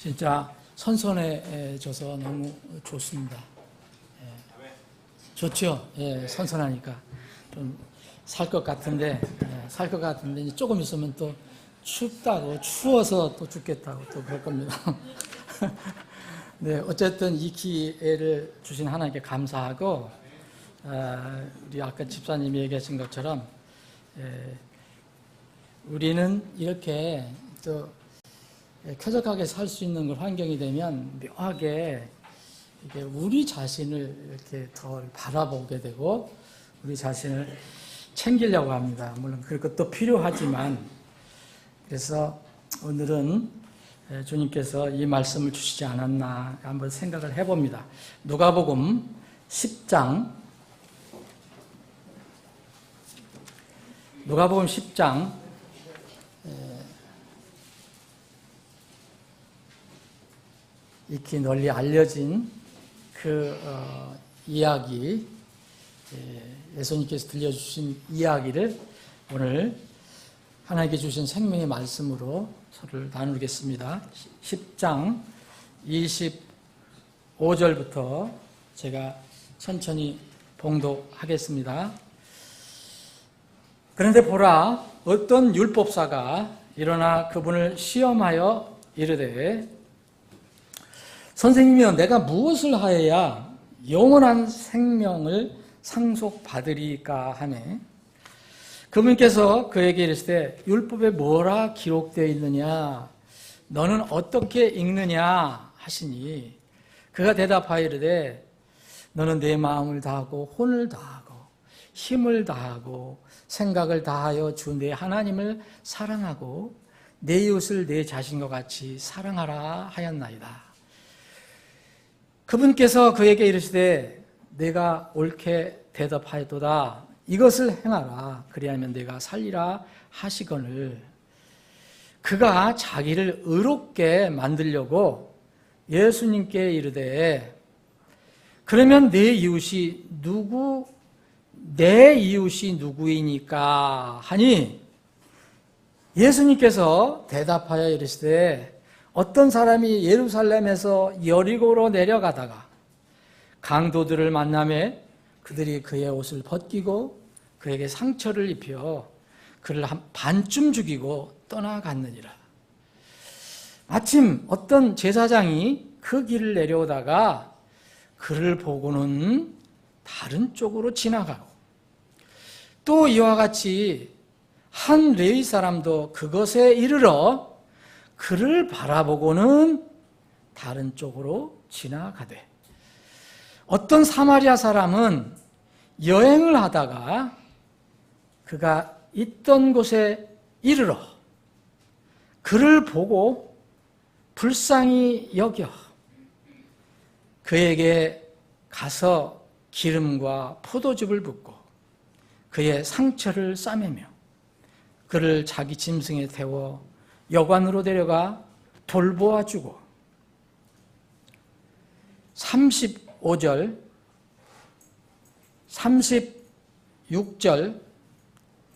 진짜 선선해져서 너무 좋습니다. 예. 좋죠? 예, 선선하니까. 좀 살 것 같은데, 이제 조금 있으면 또 춥다고, 추워서 또 죽겠다고 또 그럴 겁니다. 네, 어쨌든 이 기회를 주신 하나님께 감사하고, 우리 아까 집사님이 얘기하신 것처럼, 우리는 이렇게 또 쾌적하게 살 수 있는 환경이 되면 묘하게 이게 우리 자신을 이렇게 더 바라보게 되고 우리 자신을 챙기려고 합니다. 물론 그것도 필요하지만 그래서 오늘은 주님께서 이 말씀을 주시지 않았나 한번 생각을 해봅니다. 누가복음 10장 익히 널리 알려진 그 이야기, 예수님께서 들려주신 이야기를 오늘 하나님께 주신 생명의 말씀으로 서로 나누겠습니다. 10장 25절부터 제가 천천히 봉독하겠습니다. 그런데 보라, 어떤 율법사가 일어나 그분을 시험하여 이르되 선생님이여, 내가 무엇을 하여야 영원한 생명을 상속받으리까 하네. 그분께서 그에게 이르시되 율법에 뭐라 기록되어 있느냐, 너는 어떻게 읽느냐 하시니 그가 대답하여 이르되 너는 내 마음을 다하고 혼을 다하고 힘을 다하고 생각을 다하여 주 내 하나님을 사랑하고 내 이웃을 내 자신과 같이 사랑하라 하였나이다. 그분께서 그에게 이르시되 내가 옳게 대답하였도다. 이것을 행하라. 그리하면 내가 살리라 하시거늘. 그가 자기를 의롭게 만들려고 예수님께 이르되 그러면 내 이웃이 누구이니까 하니 예수님께서 대답하여 이르시되 어떤 사람이 예루살렘에서 여리고로 내려가다가 강도들을 만나매 그들이 그의 옷을 벗기고 그에게 상처를 입혀 그를 한 반쯤 죽이고 떠나갔느니라. 마침 어떤 제사장이 그 길을 내려오다가 그를 보고는 다른 쪽으로 지나가고 또 이와 같이 한 레위 사람도 그것에 이르러 그를 바라보고는 다른 쪽으로 지나가되 어떤 사마리아 사람은 여행을 하다가 그가 있던 곳에 이르러 그를 보고 불쌍히 여겨 그에게 가서 기름과 포도즙을 붓고 그의 상처를 싸매며 그를 자기 짐승에 태워 여관으로 데려가 돌보아주고 35절, 36절,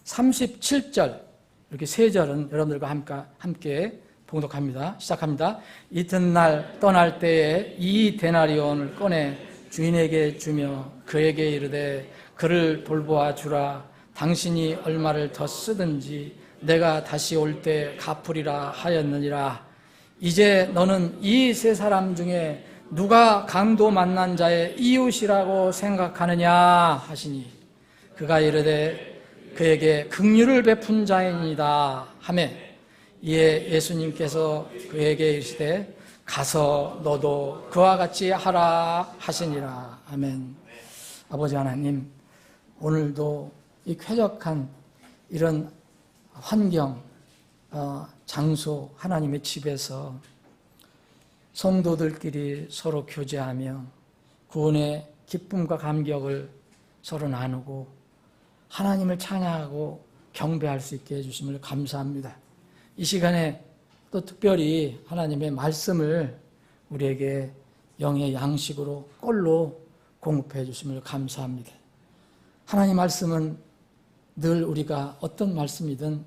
37절 이렇게 세 절은 여러분들과 함께 봉독합니다. 시작합니다. 이튿날 떠날 때에 이 데나리온을 꺼내 주인에게 주며 그에게 이르되 그를 돌보아 주라. 당신이 얼마를 더 쓰든지 내가 다시 올 때 갚으리라 하였느니라. 이제 너는 이 세 사람 중에 누가 강도 만난 자의 이웃이라고 생각하느냐 하시니 그가 이르되 그에게 긍휼을 베푼 자이니이다 하매 이에 예수님께서 그에게 이르시되 가서 너도 그와 같이 하라 하시니라. 아멘. 아버지 하나님, 오늘도 이 쾌적한 이런 환경, 장소, 하나님의 집에서 성도들끼리 서로 교제하며 구원의 기쁨과 감격을 서로 나누고 하나님을 찬양하고 경배할 수 있게 해주심을 감사합니다. 이 시간에 또 특별히 하나님의 말씀을 우리에게 영의 양식으로 꼴로 공급해 주심을 감사합니다. 하나님 말씀은 늘 우리가 어떤 말씀이든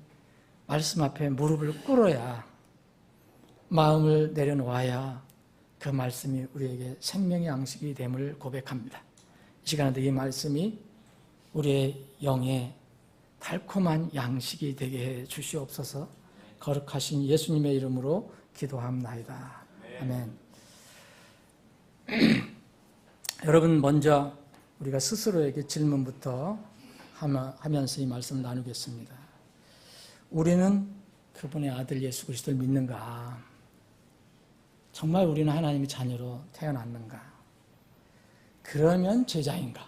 말씀 앞에 무릎을 꿇어야 마음을 내려놓아야 그 말씀이 우리에게 생명의 양식이 됨을 고백합니다. 이 시간에도 이 말씀이 우리의 영에 달콤한 양식이 되게 해 주시옵소서. 거룩하신 예수님의 이름으로 기도합나이다. 아멘. 여러분, 먼저 우리가 스스로에게 질문부터 하면서 이 말씀 나누겠습니다. 우리는 그분의 아들 예수 그리스도를 믿는가? 정말 우리는 하나님의 자녀로 태어났는가? 그러면 제자인가?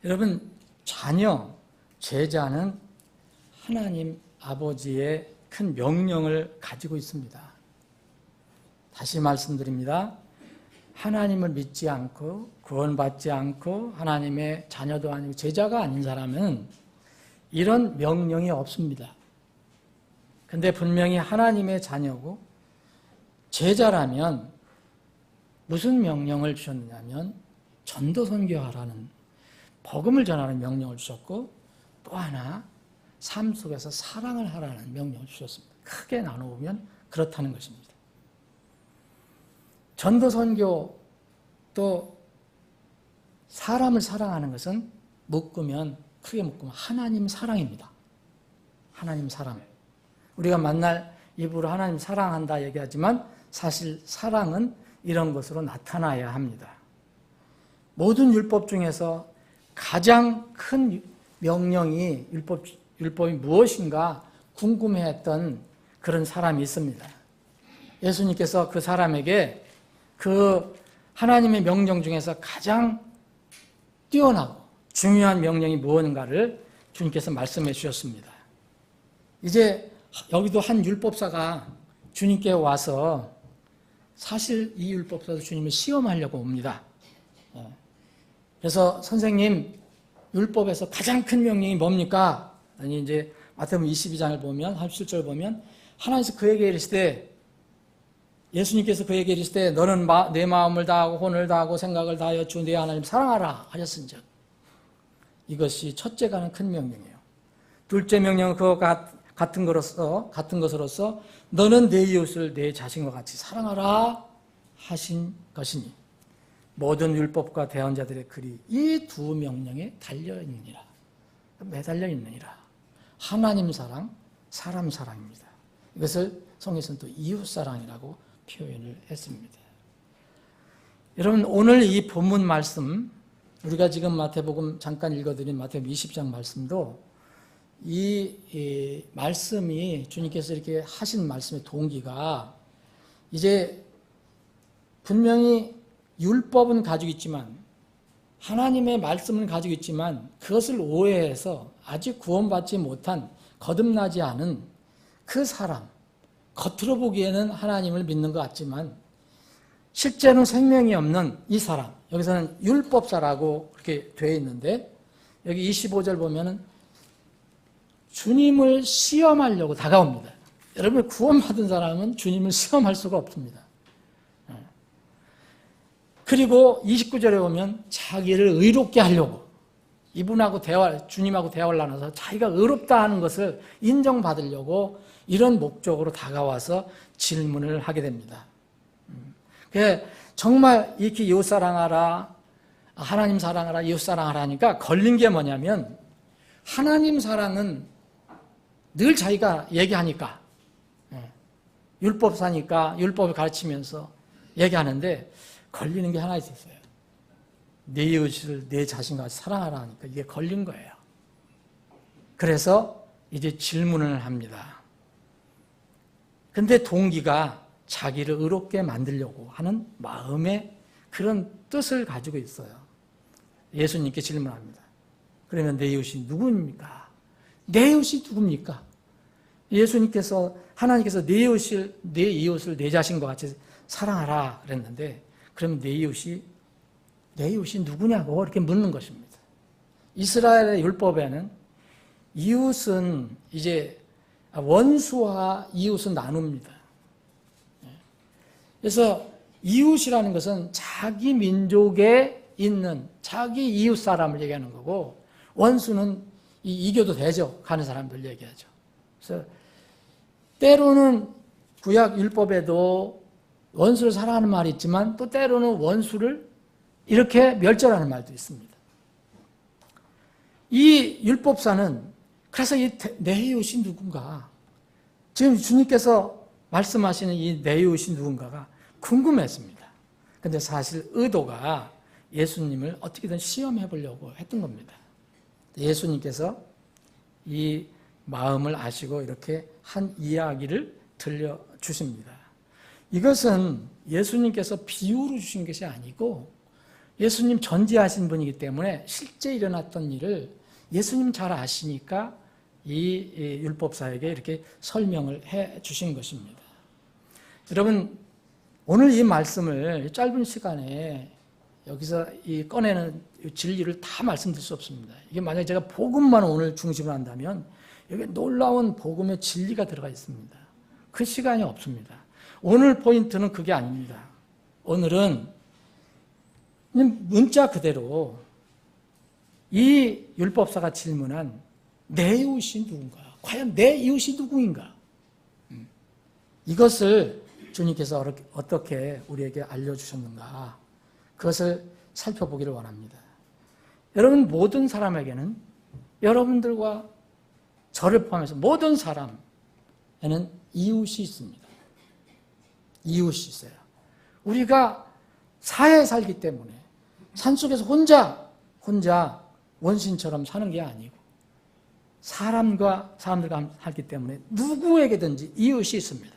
여러분, 자녀, 제자는 하나님 아버지의 큰 명령을 가지고 있습니다. 다시 말씀드립니다. 하나님을 믿지 않고 구원받지 않고 하나님의 자녀도 아니고 제자가 아닌 사람은 이런 명령이 없습니다. 근데 분명히 하나님의 자녀고 제자라면 무슨 명령을 주셨느냐면 전도선교하라는 복음을 전하는 명령을 주셨고 또 하나 삶 속에서 사랑을 하라는 명령을 주셨습니다. 크게 나눠보면 그렇다는 것입니다. 전도선교 또 사람을 사랑하는 것은 크게 묶으면 하나님 사랑입니다. 하나님 사랑. 우리가 만날 입으로 하나님 사랑한다 얘기하지만 사실 사랑은 이런 것으로 나타나야 합니다. 모든 율법 중에서 가장 큰 명령이 율법이 무엇인가 궁금해했던 그런 사람이 있습니다. 예수님께서 그 사람에게 그 하나님의 명령 중에서 가장 뛰어나고 중요한 명령이 무엇인가를 주님께서 말씀해 주셨습니다. 이제 여기도 한 율법사가 주님께 와서 사실 이 율법사도 주님을 시험하려고 옵니다. 그래서 선생님, 율법에서 가장 큰 명령이 뭡니까? 아니 이제 마태복음 22장을 보면 37절 보면 하나님께서 그에게 이르시되 예수님께서 그에게 이르시되 너는 내 마음을 다하고 혼을 다하고 생각을 다하여 주 내 하나님 사랑하라 하셨은즉 이것이 첫째가는 큰 명령이에요. 둘째 명령은 그와 같은 것으로서 너는 내 이웃을 내 자신과 같이 사랑하라 하신 것이니 모든 율법과 대언자들의 글이 이 두 명령에 달려있느니라. 매달려 있느니라. 하나님 사랑, 사람 사랑입니다. 이것을 성경에서는 또 이웃 사랑이라고 표현을 했습니다. 여러분, 오늘 이 본문 말씀, 우리가 지금 마태복음 잠깐 읽어드린 마태복음 20장 말씀도 이 말씀이 주님께서 이렇게 하신 말씀의 동기가 이제 분명히 율법은 가지고 있지만 하나님의 말씀은 가지고 있지만 그것을 오해해서 아직 구원받지 못한 거듭나지 않은 그 사람, 겉으로 보기에는 하나님을 믿는 것 같지만 실제로는 생명이 없는 이 사람, 여기서는 율법사라고 그렇게 되어 있는데 여기 25절 보면은 주님을 시험하려고 다가옵니다. 여러분, 구원받은 사람은 주님을 시험할 수가 없습니다. 그리고 29절에 보면 자기를 의롭게 하려고 이분하고 주님하고 대화를 나눠서 자기가 의롭다 하는 것을 인정받으려고 이런 목적으로 다가와서 질문을 하게 됩니다. 정말 이렇게 이웃 사랑하라, 하나님 사랑하라, 이웃 사랑하라 하니까 걸린 게 뭐냐면 하나님 사랑은 늘 자기가 얘기하니까 율법사니까 율법을 가르치면서 얘기하는데 걸리는 게 하나 있었어요. 내 이웃을 내 자신과 같이 사랑하라 하니까 이게 걸린 거예요. 그래서 이제 질문을 합니다. 근데 동기가 자기를 의롭게 만들려고 하는 마음의 그런 뜻을 가지고 있어요. 예수님께 질문합니다. 그러면 내 이웃이 누구입니까? 내 이웃이 누굽니까? 예수님께서, 하나님께서 내 이웃을 내 자신과 같이 사랑하라 그랬는데 그럼 내 이웃이 누구냐고 이렇게 묻는 것입니다. 이스라엘의 율법에는 이웃은 이제 원수와 이웃은 나눕니다. 그래서 이웃이라는 것은 자기 민족에 있는 자기 이웃 사람을 얘기하는 거고 원수는 이겨도 되죠. 가는 사람들 얘기하죠. 그래서 때로는 구약 율법에도 원수를 사랑하는 말이 있지만 또 때로는 원수를 이렇게 멸절하는 말도 있습니다. 이 율법사는 그래서 이 네이옷이 누군가, 지금 주님께서 말씀하시는 이 네이옷이 누군가가 궁금했습니다. 그런데 사실 의도가 예수님을 어떻게든 시험해 보려고 했던 겁니다. 예수님께서 이 마음을 아시고 이렇게 한 이야기를 들려주십니다. 이것은 예수님께서 비유로 주신 것이 아니고 예수님 전지하신 분이기 때문에 실제 일어났던 일을 예수님 잘 아시니까 이 율법사에게 이렇게 설명을 해 주신 것입니다. 여러분, 오늘 이 말씀을 짧은 시간에 여기서 이 꺼내는 진리를 다 말씀드릴 수 없습니다. 이게 만약에 제가 복음만 오늘 중심으로 한다면 여기 놀라운 복음의 진리가 들어가 있습니다. 그 시간이 없습니다. 오늘 포인트는 그게 아닙니다. 오늘은 문자 그대로 이 율법사가 질문한 내 이웃이 누군가? 과연 내 이웃이 누구인가? 이것을 주님께서 어떻게 우리에게 알려주셨는가? 그것을 살펴보기를 원합니다. 여러분, 모든 사람에게는, 여러분들과 저를 포함해서 모든 사람에는 이웃이 있습니다. 이웃이 있어요. 우리가 사회에 살기 때문에 산속에서 혼자 원신처럼 사는 게 아니고 사람들과 살기 때문에 누구에게든지 이웃이 있습니다.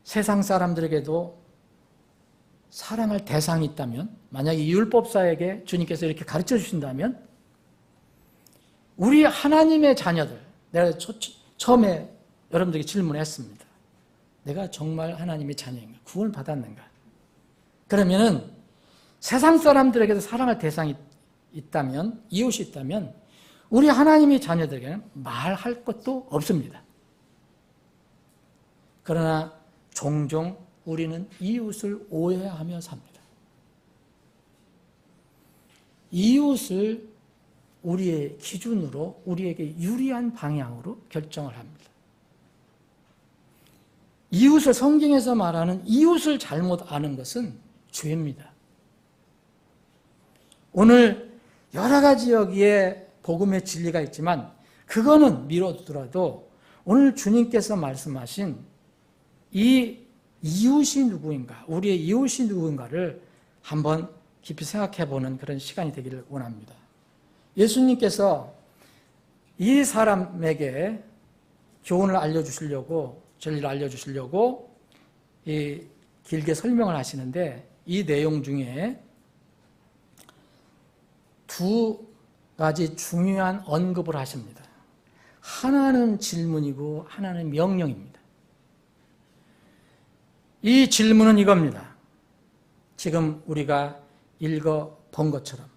세상 사람들에게도 사랑할 대상이 있다면, 만약에 이 율법사에게 주님께서 이렇게 가르쳐 주신다면 우리 하나님의 자녀들, 내가 처음에 여러분들에게 질문했습니다. 내가 정말 하나님의 자녀인가? 구원을 받았는가? 그러면은 세상 사람들에게도 사랑할 대상이 있다면, 이웃이 있다면 우리 하나님의 자녀들에게는 말할 것도 없습니다. 그러나 종종 우리는 이웃을 오해하며 삽니다. 이웃을 우리의 기준으로, 우리에게 유리한 방향으로 결정을 합니다. 이웃을, 성경에서 말하는 이웃을 잘못 아는 것은 죄입니다. 오늘 여러 가지 여기에 복음의 진리가 있지만 그거는 미뤄두더라도 오늘 주님께서 말씀하신 이 이웃이 누구인가, 우리의 이웃이 누구인가를 한번 깊이 생각해보는 그런 시간이 되기를 원합니다. 예수님께서 이 사람에게 교훈을 알려주시려고, 진리를 알려주시려고 길게 설명을 하시는데 이 내용 중에 두 가지 중요한 언급을 하십니다. 하나는 질문이고 하나는 명령입니다. 이 질문은 이겁니다. 지금 우리가 읽어본 것처럼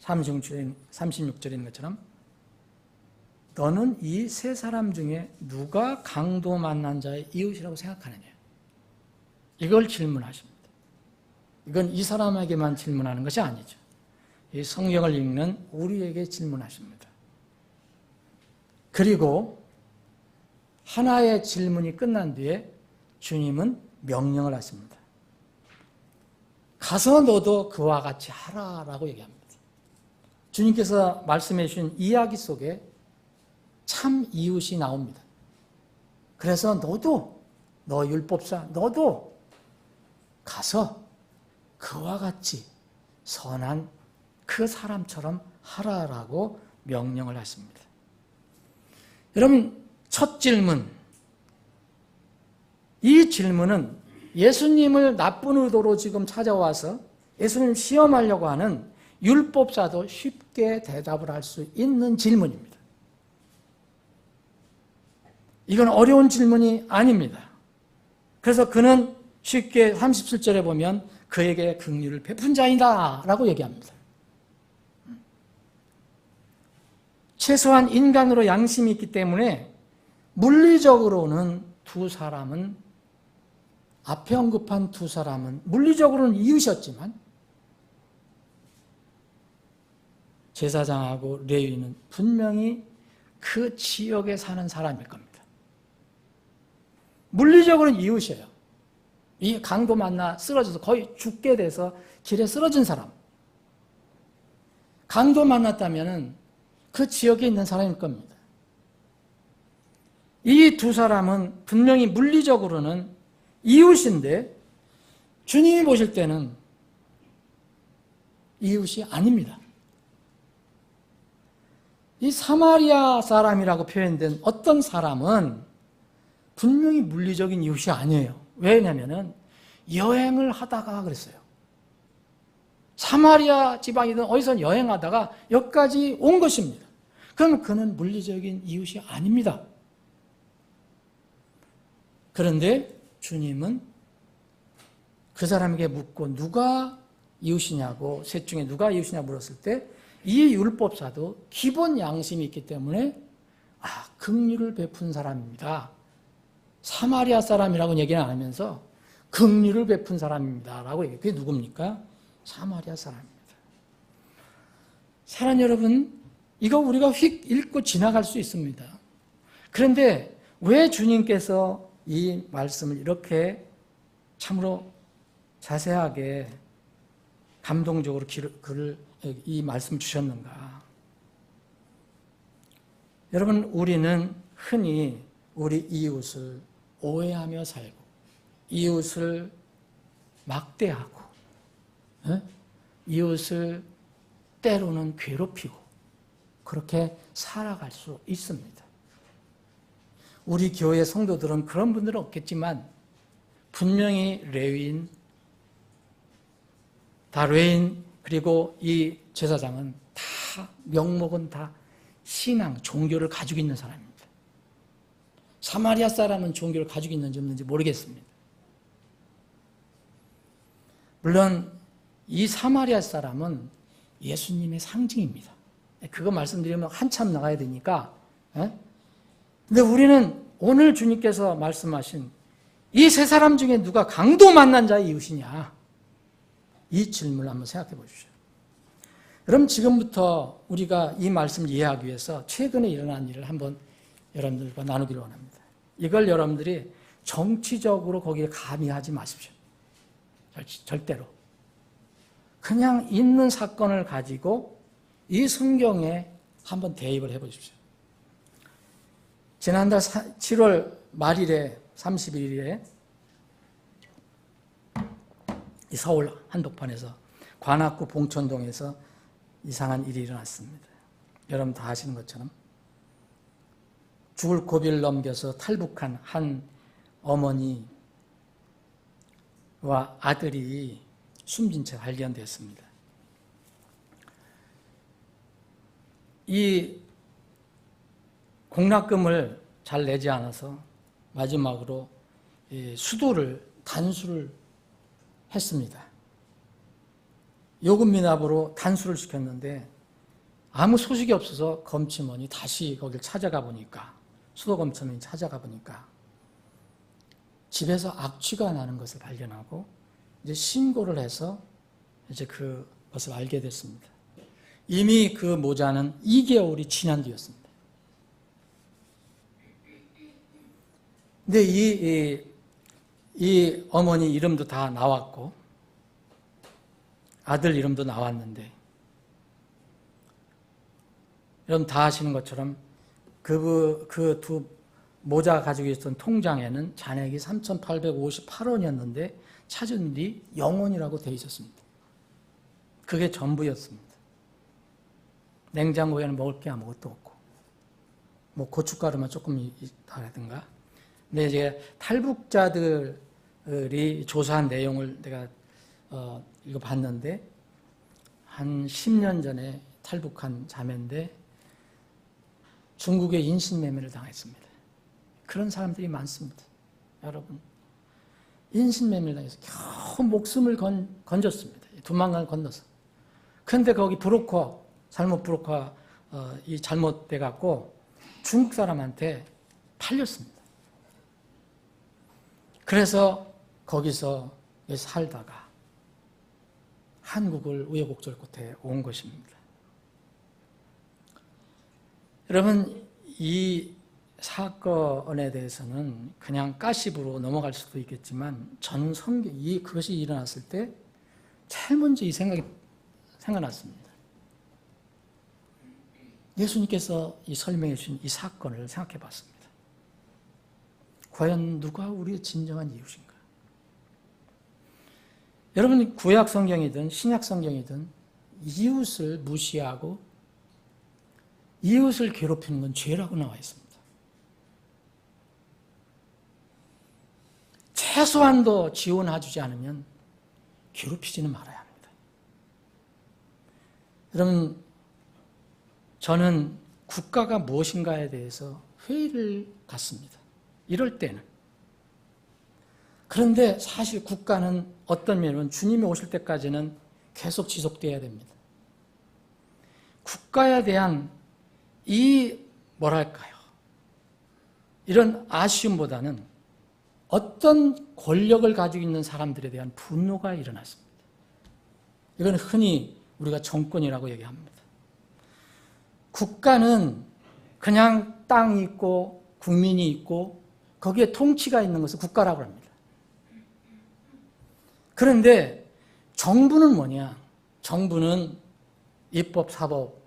36절에 있는 것처럼 너는 이 세 사람 중에 누가 강도 만난 자의 이웃이라고 생각하느냐? 이걸 질문하십니다. 이건 이 사람에게만 질문하는 것이 아니죠. 이 성경을 읽는 우리에게 질문하십니다. 그리고 하나의 질문이 끝난 뒤에 주님은 명령을 하십니다. 가서 너도 그와 같이 하라라고 얘기합니다. 주님께서 말씀해 주신 이야기 속에 참 이웃이 나옵니다. 그래서 너도, 너 율법사, 너도 가서 그와 같이 선한 그 사람처럼 하라라고 명령을 하십니다. 여러분, 첫 질문, 이 질문은 예수님을 나쁜 의도로 지금 찾아와서 예수님 시험하려고 하는 율법사도 쉽게 대답을 할 수 있는 질문입니다. 이건 어려운 질문이 아닙니다. 그래서 그는 쉽게 37절에 보면 그에게 긍휼을 베푼 자이다 라고 얘기합니다. 최소한 인간으로 양심이 있기 때문에 물리적으로는 두 사람은, 앞에 언급한 두 사람은 물리적으로는 이웃이었지만 제사장하고 레위는 분명히 그 지역에 사는 사람일 겁니다. 물리적으로는 이웃이에요. 이 강도 만나 쓰러져서 거의 죽게 돼서 길에 쓰러진 사람. 강도 만났다면 그 지역에 있는 사람일 겁니다. 이 두 사람은 분명히 물리적으로는 이웃인데 주님이 보실 때는 이웃이 아닙니다. 이 사마리아 사람이라고 표현된 어떤 사람은 분명히 물리적인 이웃이 아니에요. 왜냐하면 여행을 하다가 그랬어요. 사마리아 지방이든 어디서 여행하다가 여기까지 온 것입니다. 그럼 그는 물리적인 이웃이 아닙니다. 그런데 주님은 그 사람에게 묻고 누가 이웃이냐고, 셋 중에 누가 이웃이냐 물었을 때 이 율법사도 기본 양심이 있기 때문에 긍휼을 베푼 사람입니다. 사마리아 사람이라고 얘기는 안 하면서 긍휼을 베푼 사람입니다 라고 얘기해요. 그게 누굽니까? 사마리아 사람입니다. 사랑하는 여러분, 이거 우리가 휙 읽고 지나갈 수 있습니다. 그런데 왜 주님께서 이 말씀을 이렇게 참으로 자세하게 감동적으로 이 말씀을 주셨는가? 여러분, 우리는 흔히 우리 이웃을 오해하며 살고 이웃을 막대하고 이웃을 때로는 괴롭히고 그렇게 살아갈 수 있습니다. 우리 교회 성도들은 그런 분들은 없겠지만 분명히 레위인, 다레인 그리고 이 제사장은 다 명목은 다 신앙, 종교를 가지고 있는 사람입니다. 사마리아 사람은 종교를 가지고 있는지 없는지 모르겠습니다. 물론 이 사마리아 사람은 예수님의 상징입니다. 그거 말씀드리면 한참 나가야 되니까. 근데 우리는 오늘 주님께서 말씀하신 이 세 사람 중에 누가 강도 만난 자의 이웃이냐? 이 질문을 한번 생각해 보십시오. 그럼 지금부터 우리가 이 말씀을 이해하기 위해서 최근에 일어난 일을 한번 여러분들과 나누기를 원합니다. 이걸 여러분들이 정치적으로 거기에 가미하지 마십시오. 절대로. 그냥 있는 사건을 가지고 이 성경에 한번 대입을 해보십시오. 지난달 7월 말일에 31일에 서울 한복판에서 관악구 봉천동에서 이상한 일이 일어났습니다. 여러분 다 아시는 것처럼 죽을 고비를 넘겨서 탈북한 한 어머니와 아들이 숨진 채 발견되었습니다. 이 공납금을 잘 내지 않아서 마지막으로 단수를 했습니다. 요금 미납으로 단수를 시켰는데 아무 소식이 없어서 검침원이 다시 거길 찾아가 보니까 수도검침원이 찾아가 보니까 집에서 악취가 나는 것을 발견하고 이제 신고를 해서 이제 그것을 알게 됐습니다. 이미 그 모자는 2개월이 지난 뒤였습니다. 근데 이 어머니 이름도 다 나왔고 아들 이름도 나왔는데 여러분 다 아시는 것처럼 그 두 모자 가지고 있었던 통장에는 잔액이 3,858원이었는데 찾은 뒤 0원이라고 되어 있었습니다. 그게 전부였습니다. 냉장고에는 먹을 게 아무것도 없고 뭐 고춧가루만 조금 있다라든가. 근데 이제 탈북자들이 조사한 내용을 내가 읽어봤는데 한 10년 전에 탈북한 자매인데 중국에 인신매매를 당했습니다. 그런 사람들이 많습니다. 여러분 인신매매를 당해서 겨우 목숨을 건졌습니다. 두만강을 건너서. 그런데 거기 잘못 이 잘못돼 갖고 중국 사람한테 팔렸습니다. 그래서 거기서 살다가 한국을 우여곡절 끝에 온 것입니다. 여러분 이 사건에 대해서는 그냥 가십으로 넘어갈 수도 있겠지만 저는 그것이 일어났을 때 제일 먼저 이 생각이 생각났습니다. 예수님께서 설명해 주신 이 사건을 생각해 봤습니다. 과연 누가 우리의 진정한 이웃인가? 여러분, 구약 성경이든 신약 성경이든 이웃을 무시하고 이웃을 괴롭히는 건 죄라고 나와 있습니다. 최소한도 지원해주지 않으면 괴롭히지는 말아야 합니다. 여러분, 저는 국가가 무엇인가에 대해서 회의를 갖습니다. 이럴 때는. 그런데 사실 국가는 어떤 면은 주님이 오실 때까지는 계속 지속돼야 됩니다. 국가에 대한 이런 아쉬움보다는 어떤 권력을 가지고 있는 사람들에 대한 분노가 일어났습니다. 이건 흔히 우리가 정권이라고 얘기합니다. 국가는 그냥 땅이 있고 국민이 있고 거기에 통치가 있는 것을 국가라고 합니다. 그런데 정부는 뭐냐? 정부는 입법, 사법,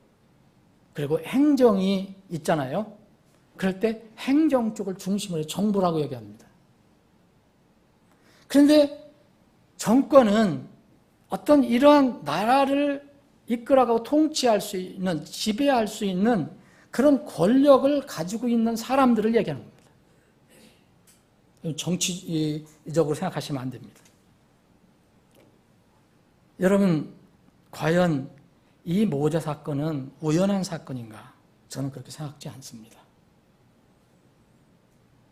그리고 행정이 있잖아요. 그럴 때 행정 쪽을 중심으로 해서 정부라고 얘기합니다. 그런데 정권은 어떤 이러한 나라를 이끌어가고 통치할 수 있는, 지배할 수 있는 그런 권력을 가지고 있는 사람들을 얘기하는 겁니다. 정치적으로 생각하시면 안 됩니다. 여러분, 과연 이 모자 사건은 우연한 사건인가? 저는 그렇게 생각지 않습니다.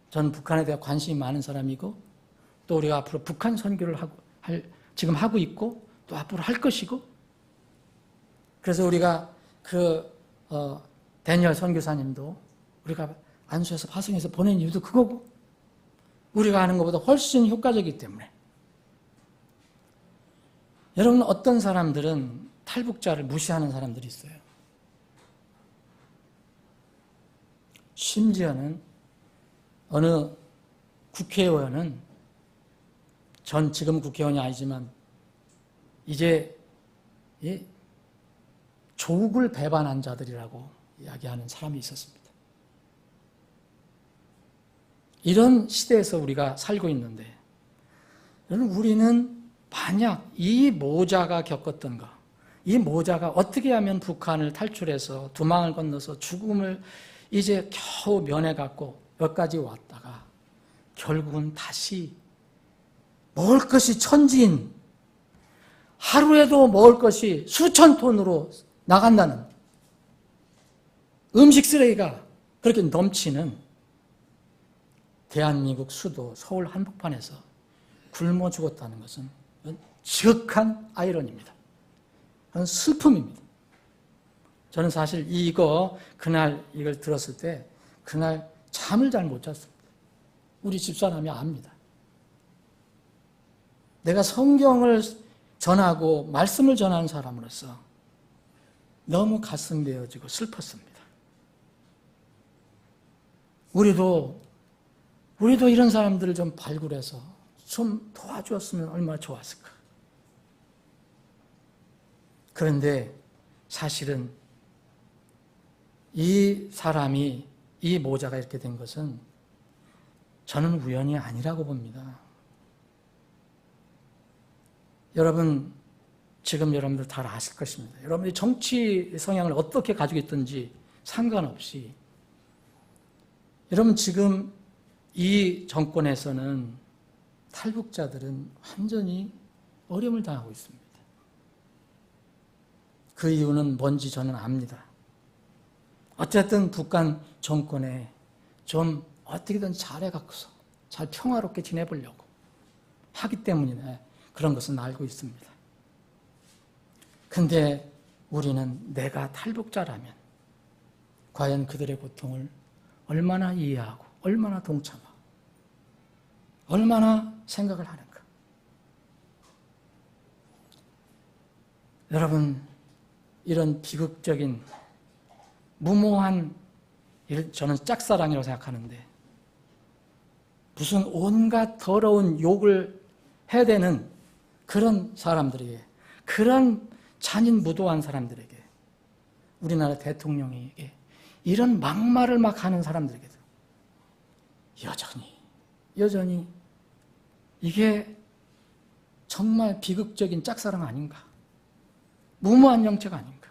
저는 북한에 대해 관심이 많은 사람이고 또 우리가 앞으로 북한 선교를 지금 하고 있고 또 앞으로 할 것이고 그래서 우리가 데니얼 선교사님도 우리가 안수해서 파송해서 보낸 이유도 그거고 우리가 하는 것보다 훨씬 효과적이기 때문에 여러분 어떤 사람들은 탈북자를 무시하는 사람들이 있어요. 심지어는 어느 국회의원은 전 지금 국회의원이 아니지만 이제 조국을 배반한 자들이라고 이야기하는 사람이 있었습니다. 이런 시대에서 우리가 살고 있는데 여러분 우리는 만약 이 모자가 겪었던 것, 이 모자가 어떻게 하면 북한을 탈출해서 두망을 건너서 죽음을 이제 겨우 면해갖고 여기까지 왔다가 결국은 다시 먹을 것이 천지인 하루에도 먹을 것이 수천 톤으로 나간다는 음식 쓰레기가 그렇게 넘치는 대한민국 수도 서울 한복판에서 굶어 죽었다는 것은 지극한 아이러니입니다. 그건 슬픔입니다. 저는 사실 그날 이걸 들었을 때 그날 잠을 잘 못 잤습니다. 우리 집사람이 압니다. 내가 성경을 전하고 말씀을 전하는 사람으로서 너무 가슴 베어지고 슬펐습니다. 우리도 이런 사람들을 좀 발굴해서 좀 도와주었으면 얼마나 좋았을까. 그런데 사실은 이 사람이 이 모자가 이렇게 된 것은 저는 우연이 아니라고 봅니다. 여러분 지금 여러분들 다 아실 것입니다. 여러분이 정치 성향을 어떻게 가지고 있든지 상관없이 여러분 지금 이 정권에서는 탈북자들은 완전히 어려움을 당하고 있습니다. 그 이유는 뭔지 저는 압니다. 어쨌든 북한 정권에 좀 어떻게든 잘해갖고서 잘 평화롭게 지내보려고 하기 때문에 그런 것은 알고 있습니다. 근데 우리는 내가 탈북자라면 과연 그들의 고통을 얼마나 이해하고 얼마나 동참하고 얼마나 생각을 하는가. 여러분 이런 비극적인 무모한 저는 짝사랑이라고 생각하는데 무슨 온갖 더러운 욕을 해대는 그런 사람들에게, 그런 잔인무도한 사람들에게, 우리나라 대통령에게 이런 막말을 막 하는 사람들에게도 여전히 이게 정말 비극적인 짝사랑 아닌가? 무모한 정책 아닌가?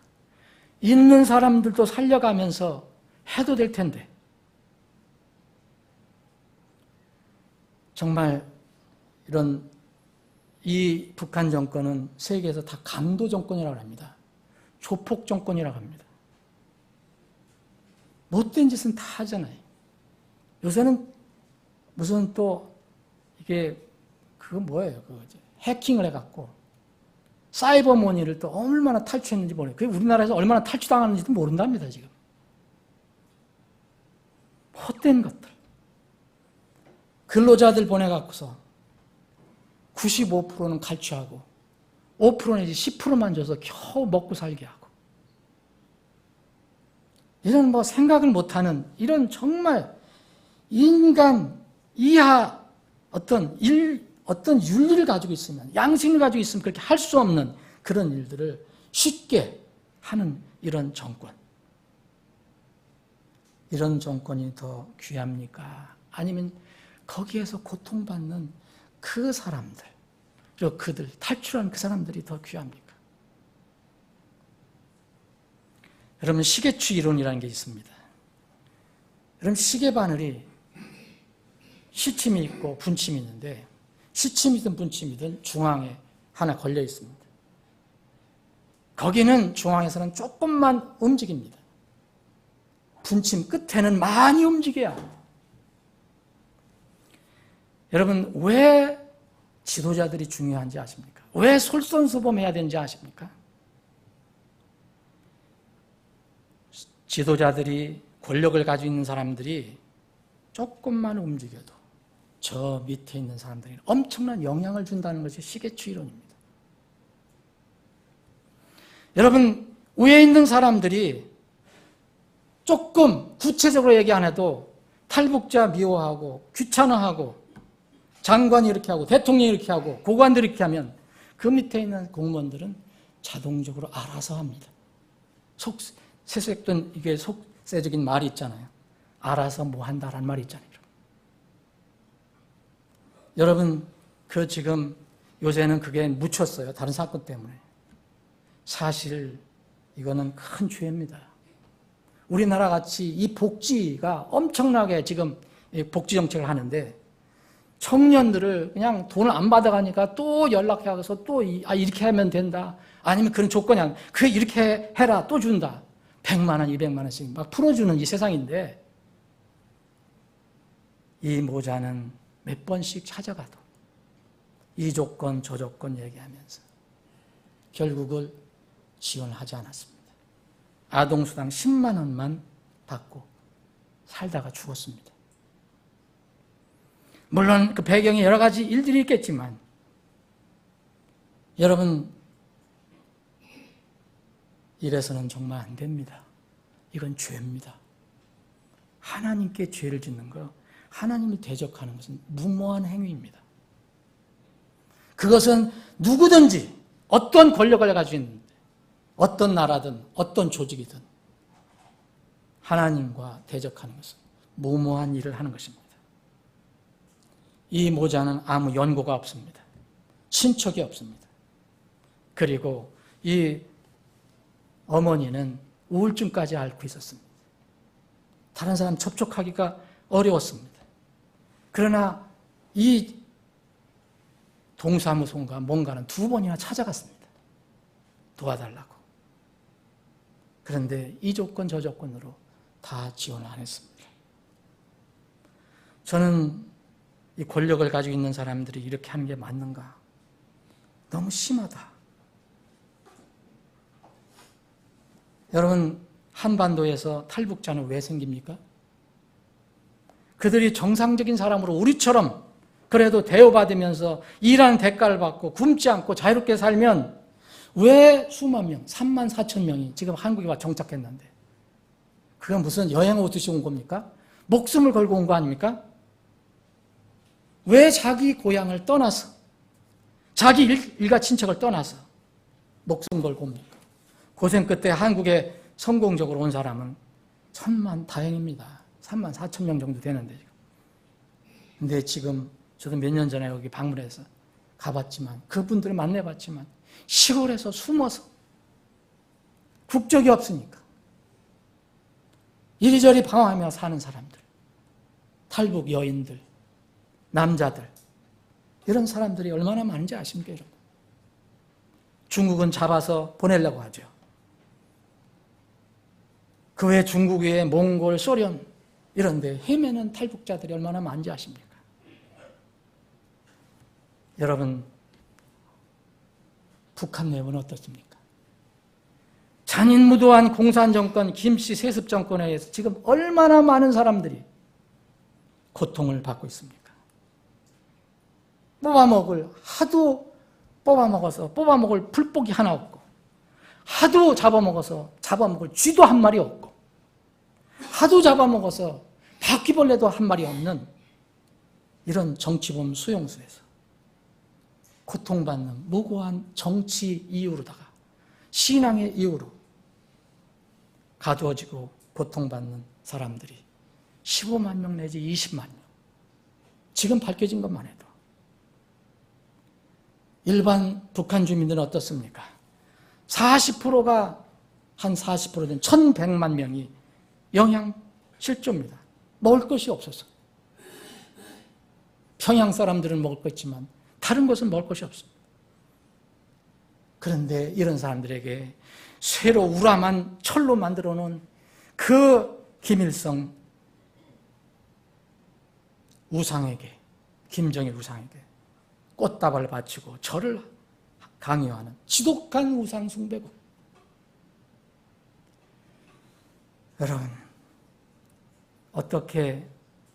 있는 사람들도 살려가면서 해도 될 텐데 정말 이 북한 정권은 세계에서 다 강도 정권이라고 합니다. 조폭 정권이라고 합니다. 못된 짓은 다 하잖아요. 요새는 무슨 또 이게 그거 뭐예요? 해킹을 해갖고 사이버 머니를 또 얼마나 탈취했는지 모르겠어요. 그게 우리나라에서 얼마나 탈취당하는지도 모른답니다, 지금. 헛된 것들. 근로자들 보내갖고서 95%는 갈취하고 5% 내지 10%만 줘서 겨우 먹고 살게 하고 이런 생각을 못하는 이런 정말 인간 이하 어떤 윤리를 가지고 있으면, 양심을 가지고 있으면 그렇게 할 수 없는 그런 일들을 쉽게 하는 이런 정권. 이런 정권이 더 귀합니까? 아니면 거기에서 고통받는 그 사람들, 그리고 그들, 탈출한 그 사람들이 더 귀합니까? 여러분, 시계추 이론이라는 게 있습니다. 여러분, 시계바늘이 시침이 있고 분침이 있는데 시침이든 분침이든 중앙에 하나 걸려 있습니다. 거기는 중앙에서는 조금만 움직입니다. 분침 끝에는 많이 움직여야 합니다. 여러분, 왜 지도자들이 중요한지 아십니까? 왜 솔선수범해야 되는지 아십니까? 지도자들이, 권력을 가지고 있는 사람들이 조금만 움직여도 저 밑에 있는 사람들이 엄청난 영향을 준다는 것이 시계추 이론입니다. 여러분, 위에 있는 사람들이 조금 구체적으로 얘기 안 해도 탈북자 미워하고 귀찮아하고 장관이 이렇게 하고 대통령이 이렇게 하고 고관들이 이렇게 하면 그 밑에 있는 공무원들은 자동적으로 알아서 합니다. 세속된 이게 속세적인 말이 있잖아요. 알아서 뭐 한다라는 말이 있잖아요. 여러분, 지금 요새는 그게 묻혔어요. 다른 사건 때문에. 사실 이거는 큰 죄입니다. 우리나라 같이 이 복지가 엄청나게 지금 복지 정책을 하는데 청년들을 그냥 돈을 안 받아가니까 또 연락해서 또 이렇게 하면 된다. 아니면 그런 조건이 아니라 그래 이렇게 해라 또 준다. 100만 원, 200만 원씩 막 풀어주는 이 세상인데 이 모자는 몇 번씩 찾아가도 이 조건 저 조건 얘기하면서 결국을 지원하지 않았습니다. 아동수당 10만 원만 받고 살다가 죽었습니다. 물론 그 배경에 여러 가지 일들이 있겠지만 여러분, 이래서는 정말 안 됩니다. 이건 죄입니다. 하나님께 죄를 짓는 거, 하나님을 대적하는 것은 무모한 행위입니다. 그것은 누구든지 어떤 권력을 가지고 있는데 어떤 나라든 어떤 조직이든 하나님과 대적하는 것은 무모한 일을 하는 것입니다. 이 모자는 아무 연고가 없습니다. 친척이 없습니다. 그리고 이 어머니는 우울증까지 앓고 있었습니다. 다른 사람 접촉하기가 어려웠습니다. 그러나 이 동사무소인가 뭔가는 2번이나 찾아갔습니다. 도와달라고. 그런데 이 조건 저 조건으로 다 지원을 안 했습니다. 저는 이 권력을 가지고 있는 사람들이 이렇게 하는 게 맞는가? 너무 심하다. 여러분, 한반도에서 탈북자는 왜 생깁니까? 그들이 정상적인 사람으로 우리처럼 그래도 대우받으면서 일하는 대가를 받고 굶지 않고 자유롭게 살면 왜 수만 명, 3만 4천 명이 지금 한국에 와 정착했는데 그건 무슨 여행 오듯이 온 겁니까? 목숨을 걸고 온 거 아닙니까? 왜 자기 고향을 떠나서, 자기 일가 친척을 떠나서 목숨 걸고 옵니까? 고생 끝에 한국에 성공적으로 온 사람은 천만다행입니다. 3만 4천 명 정도 되는데 지금. 근데 지금 저도 몇 년 전에 여기 방문해서 가봤지만, 그분들을 만나봤지만 시골에서 숨어서 국적이 없으니까 이리저리 방황하며 사는 사람들, 탈북 여인들, 남자들, 이런 사람들이 얼마나 많은지 아십니까, 여러분? 중국은 잡아서 보내려고 하죠. 그 외 중국 외에 몽골, 소련 이런 데 헤매는 탈북자들이 얼마나 많은지 아십니까? 여러분, 북한 내부는 어떻습니까? 잔인무도한 공산정권, 김씨 세습 정권에 의해서 지금 얼마나 많은 사람들이 고통을 받고 있습니까? 하도 뽑아먹을 풀복이 하나 없고, 하도 잡아먹을 쥐도 한 마리 없고, 하도 잡아먹어서 바퀴벌레도 한 마리 없는 이런 정치범 수용소에서 고통받는 무고한 정치 이유로다가 신앙의 이유로 가두어지고 고통받는 사람들이 15만 명 내지 20만 명. 지금 밝혀진 것만 해도. 일반 북한 주민들은 어떻습니까? 40%가 한 40%된 1,100만 명이 영양 실조입니다. 먹을 것이 없어서. 평양 사람들은 먹을 것 있지만 다른 곳은 먹을 것이 없습니다. 그런데 이런 사람들에게 쇠로 우람한 철로 만들어 놓은 그 김일성 우상에게, 김정일 우상에게 꽃다발 바치고 절을 강요하는 지독한 우상 숭배고. 여러분, 어떻게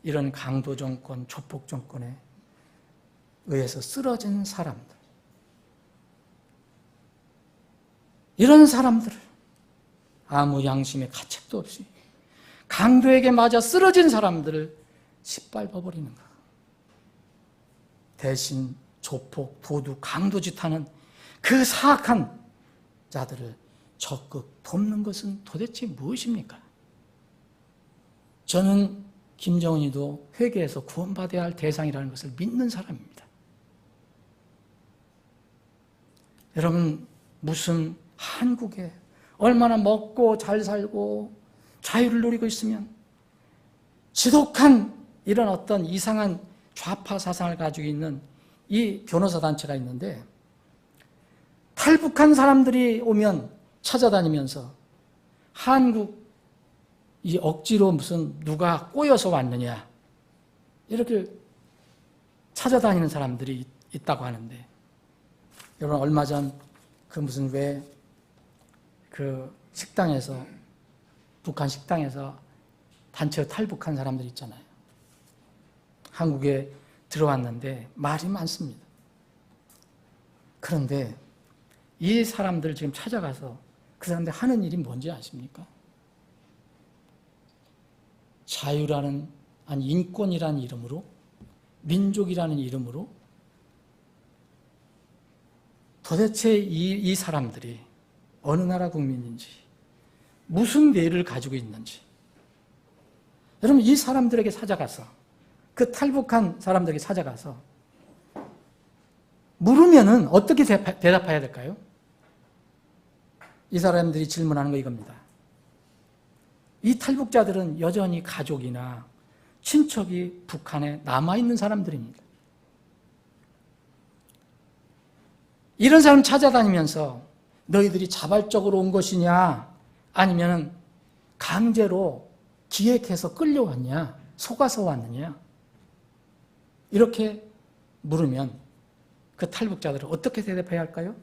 이런 강도 정권, 조폭 정권에 의해서 쓰러진 사람들, 이런 사람들을 아무 양심의 가책도 없이 강도에게 맞아 쓰러진 사람들을 짓밟아버리는가? 대신 조폭, 도둑, 강도짓하는 그 사악한 자들을 적극 돕는 것은 도대체 무엇입니까? 저는 김정은이도 회개해서 구원받아야 할 대상이라는 것을 믿는 사람입니다. 여러분, 무슨 한국에 얼마나 먹고 잘 살고 자유를 누리고 있으면 지독한 이런 어떤 이상한 좌파 사상을 가지고 있는 이 변호사 단체가 있는데, 탈북한 사람들이 오면 찾아다니면서 한국 이 억지로 무슨 누가 꼬여서 왔느냐 이렇게 찾아다니는 사람들이 있다고 하는데, 여러분 얼마 전 그 무슨 왜 그 식당에서, 북한 식당에서 단체로 탈북한 사람들 있잖아요. 한국에 들어왔는데 말이 많습니다. 그런데 이 사람들 지금 찾아가서 그 사람들 하는 일이 뭔지 아십니까? 자유라는, 아니 인권이라는 이름으로, 민족이라는 이름으로 도대체 이 사람들이 어느 나라 국민인지, 무슨 뇌를 가지고 있는지. 여러분, 이 사람들에게 찾아가서, 그 탈북한 사람들에게 찾아가서 물으면은 어떻게 대답해야 될까요? 이 사람들이 질문하는 거 이겁니다. 이 탈북자들은 여전히 가족이나 친척이 북한에 남아있는 사람들입니다. 이런 사람 찾아다니면서 너희들이 자발적으로 온 것이냐, 아니면 강제로 기획해서 끌려왔냐, 속아서 왔느냐, 이렇게 물으면 그 탈북자들은 어떻게 대답해야 할까요?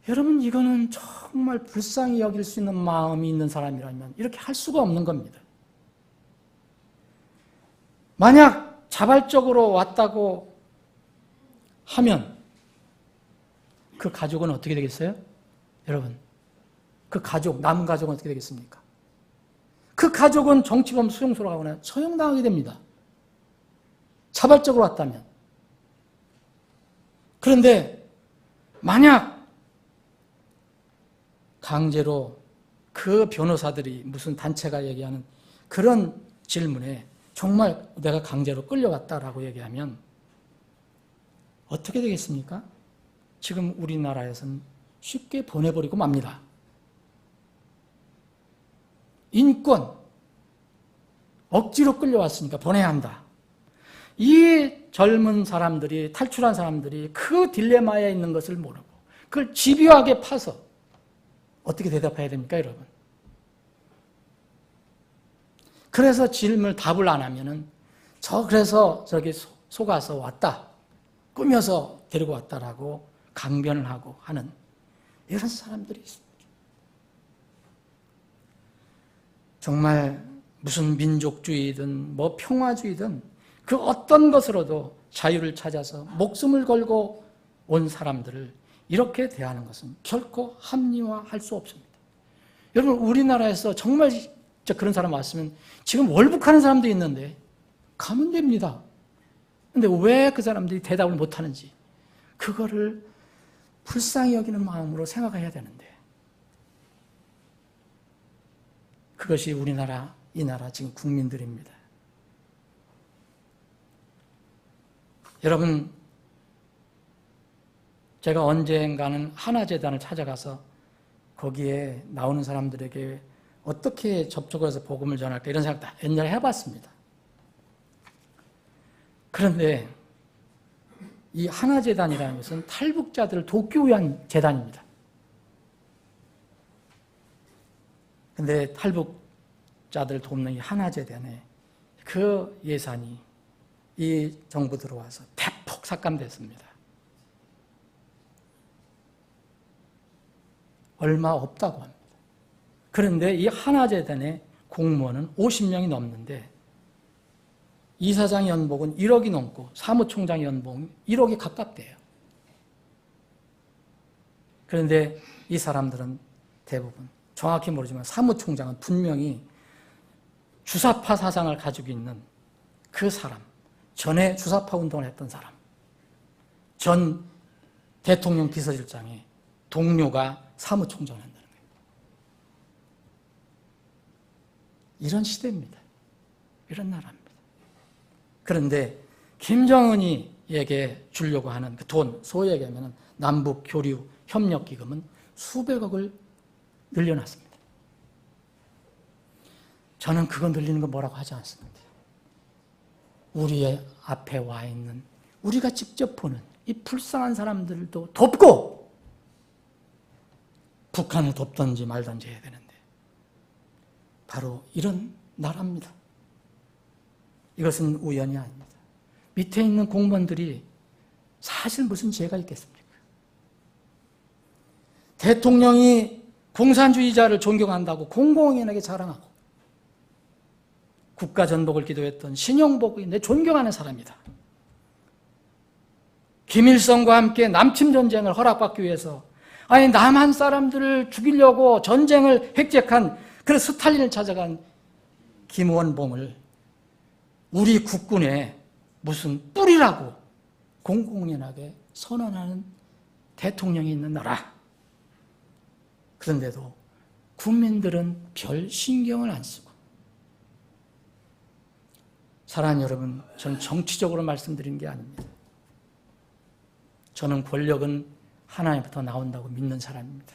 여러분, 이거는 정말 불쌍히 여길 수 있는 마음이 있는 사람이라면 이렇게 할 수가 없는 겁니다. 만약 자발적으로 왔다고 하면 그 가족은 어떻게 되겠어요? 여러분, 그 가족, 남은 가족은 어떻게 되겠습니까? 그 가족은 정치범 수용소로 가거나 처형당하게 됩니다. 자발적으로 왔다면. 그런데 만약 강제로 그 변호사들이 무슨 단체가 얘기하는 그런 질문에 정말 내가 강제로 끌려갔다라고 얘기하면 어떻게 되겠습니까? 지금 우리나라에서는 쉽게 보내버리고 맙니다. 인권, 억지로 끌려왔으니까 보내야 한다. 이 젊은 사람들이, 탈출한 사람들이 그 딜레마에 있는 것을 모르고 그걸 집요하게 파서 어떻게 대답해야 됩니까, 여러분? 그래서 답을 안 하면은 그래서 저기 속아서 왔다, 꾸며서 데리고 왔다라고 강변을 하고 하는 이런 사람들이 있습니다. 정말 무슨 민족주의든 뭐 평화주의든 그 어떤 것으로도 자유를 찾아서 목숨을 걸고 온 사람들을 이렇게 대하는 것은 결코 합리화할 수 없습니다. 여러분, 우리나라에서 정말 그런 사람 왔으면 지금 월북하는 사람도 있는데 가면 됩니다. 근데 왜 그 사람들이 대답을 못하는지 그거를 불쌍히 여기는 마음으로 생각해야 되는데 그것이 우리나라, 이 나라 지금 국민들입니다. 여러분, 제가 언젠가는 하나재단을 찾아가서 거기에 나오는 사람들에게 어떻게 접촉을 해서 복음을 전할까 이런 생각 다 옛날에 해봤습니다. 그런데 이 하나재단이라는 것은 탈북자들을 돕기 위한 재단입니다. 그런데 탈북자들 돕는 이 하나재단에 그 예산이 이 정부 들어와서 대폭 삭감됐습니다. 얼마 없다고 합니다. 그런데 이 하나재단의 공무원은 50명이 넘는데 이사장 연봉은 1억이 넘고 사무총장 연봉은 1억이 가깝대요. 그런데 이 사람들은 대부분 정확히 모르지만 사무총장은 분명히 주사파 사상을 가지고 있는 그 사람, 전에 주사파 운동을 했던 사람, 전 대통령 비서실장의 동료가 사무총장을 한다는 거예요. 이런 시대입니다. 이런 나라입니다. 그런데 김정은이에게 주려고 하는 그 돈, 소위 얘기하면 남북 교류 협력 기금은 수백억을 늘려놨습니다. 저는 그거 늘리는 거 뭐라고 하지 않습니다. 우리의 앞에 와 있는, 우리가 직접 보는 이 불쌍한 사람들도 돕고 북한을 돕든지 말든지 해야 되는데 바로 이런 나라입니다. 이것은 우연이 아닙니다. 밑에 있는 공무원들이 사실 무슨 죄가 있겠습니까? 대통령이 공산주의자를 존경한다고 공공연하게 자랑하고 국가전복을 기도했던 신영복이 내 존경하는 사람이다. 김일성과 함께 남침전쟁을 허락받기 위해서 남한 사람들을 죽이려고 전쟁을 획책한 그 스탈린을 찾아간 김원봉을 우리 국군의 무슨 뿌리라고 공공연하게 선언하는 대통령이 있는 나라. 그런데도 국민들은 별 신경을 안 쓰고. 사랑하는 여러분, 저는 정치적으로 말씀드리는 게 아닙니다. 저는 권력은 하나님부터 나온다고 믿는 사람입니다.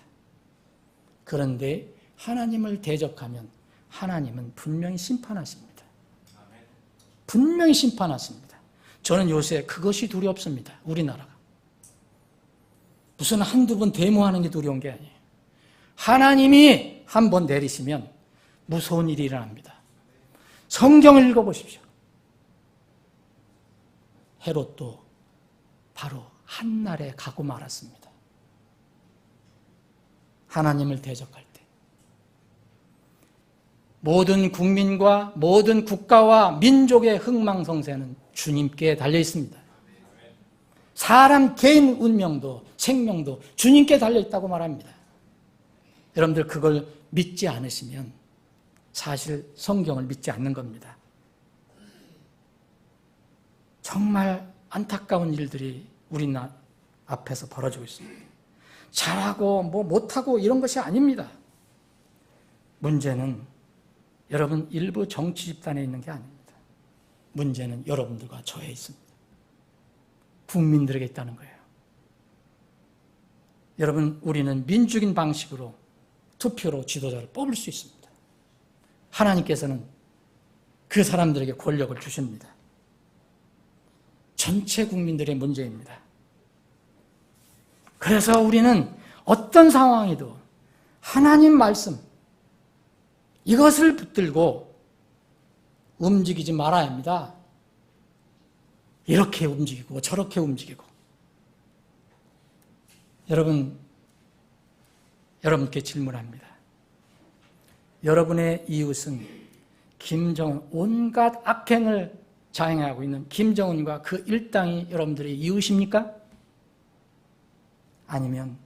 그런데 하나님을 대적하면 하나님은 분명히 심판하십니다. 분명히 심판하십니다. 저는 요새 그것이 두렵습니다. 우리나라가. 무슨 한두 번 데모하는 게 두려운 게 아니에요. 하나님이 한 번 내리시면 무서운 일이 일어납니다. 성경을 읽어보십시오. 헤롯도 바로 한날에 가고 말았습니다. 하나님을 대적할 때. 모든 국민과 모든 국가와 민족의 흥망성쇠는 주님께 달려 있습니다. 사람 개인 운명도 생명도 주님께 달려 있다고 말합니다. 여러분들 그걸 믿지 않으시면 사실 성경을 믿지 않는 겁니다. 정말 안타까운 일들이 우리 앞에서 벌어지고 있습니다. 잘하고 뭐 못하고 이런 것이 아닙니다. 문제는 여러분 일부 정치 집단에 있는 게 아닙니다. 문제는 여러분들과 저에 있습니다. 국민들에게 있다는 거예요. 여러분, 우리는 민주적인 방식으로 투표로 지도자를 뽑을 수 있습니다. 하나님께서는 그 사람들에게 권력을 주십니다. 전체 국민들의 문제입니다. 그래서 우리는 어떤 상황에도 하나님 말씀, 이것을 붙들고 움직이지 말아야 합니다. 이렇게 움직이고 저렇게 움직이고. 여러분께 질문합니다. 여러분의 이웃은 김정은, 온갖 악행을 자행하고 있는 김정은과 그 일당이 여러분들의 이웃입니까? 아니면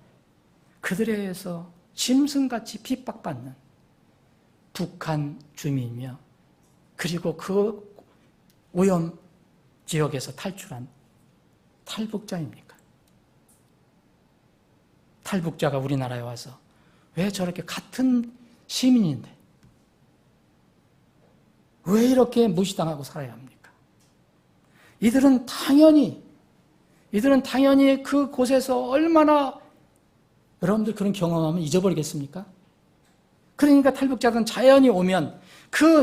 그들에 의해서 짐승같이 핍박받는 북한 주민이며 그리고 그 오염 지역에서 탈출한 탈북자입니까? 탈북자가 우리나라에 와서 왜 저렇게 같은 시민인데 왜 이렇게 무시당하고 살아야 합니까? 이들은 당연히 그곳에서 얼마나, 여러분들 그런 경험하면 잊어버리겠습니까? 그러니까 탈북자들은 자연히 오면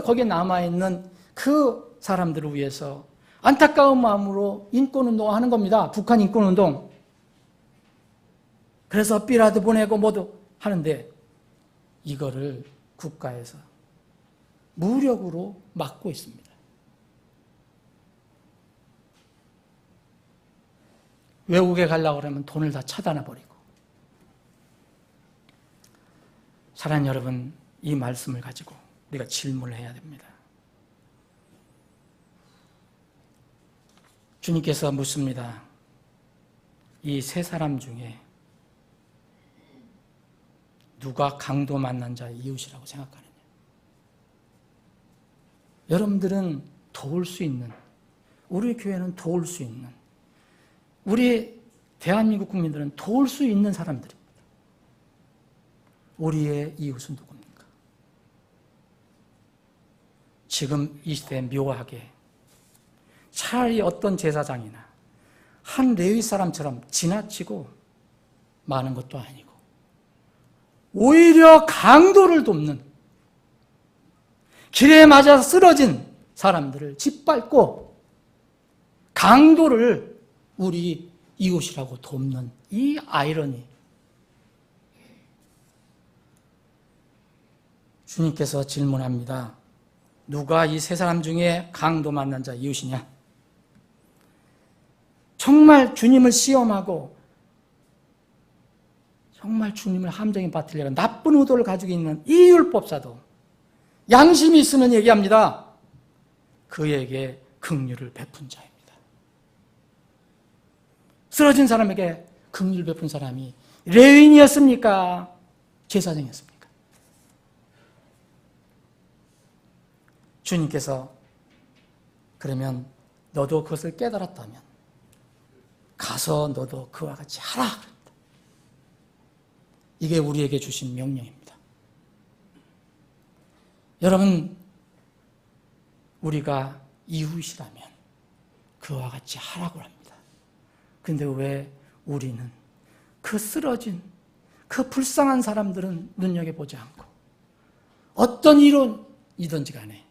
거기에 남아있는 그 사람들을 위해서 안타까운 마음으로 인권운동을 하는 겁니다. 북한 인권운동. 그래서 삐라도 보내고 뭐도 하는데 이거를 국가에서 무력으로 막고 있습니다. 외국에 가려고 그러면 돈을 다 차단해버리고. 사랑하는 여러분, 이 말씀을 가지고 우리가 질문을 해야 됩니다. 주님께서 묻습니다. 이 세 사람 중에 누가 강도 만난 자의 이웃이라고 생각하느냐? 여러분들은 도울 수 있는, 우리 교회는 도울 수 있는, 우리 대한민국 국민들은 도울 수 있는 사람들입니다. 우리의 이웃은 누굽니까? 지금 이 시대에 묘하게 차라리 어떤 제사장이나 한 레위 사람처럼 지나치고 많은 것도 아니고 오히려 강도를 돕는, 길에 맞아서 쓰러진 사람들을 짓밟고 강도를 우리 이웃이라고 돕는 이 아이러니. 주님께서 질문합니다. 누가 이 세 사람 중에 강도 만난 자 이웃이냐? 정말 주님을 시험하고 정말 주님을 함정에 빠뜨리려고 나쁜 의도를 가지고 있는 이 율법사도 양심이 있으면 얘기합니다. 그에게 긍휼을 베푼 자입니다. 쓰러진 사람에게 긍휼을 베푼 사람이 레위인이었습니까? 제사장이었습니까? 주님께서 그러면 너도 그것을 깨달았다면 가서 너도 그와 같이 하라. 이게 우리에게 주신 명령입니다. 여러분, 우리가 이웃이라면 그와 같이 하라고 합니다. 근데 왜 우리는 그 쓰러진, 그 불쌍한 사람들은 눈여겨보지 않고 어떤 이론이든지 간에,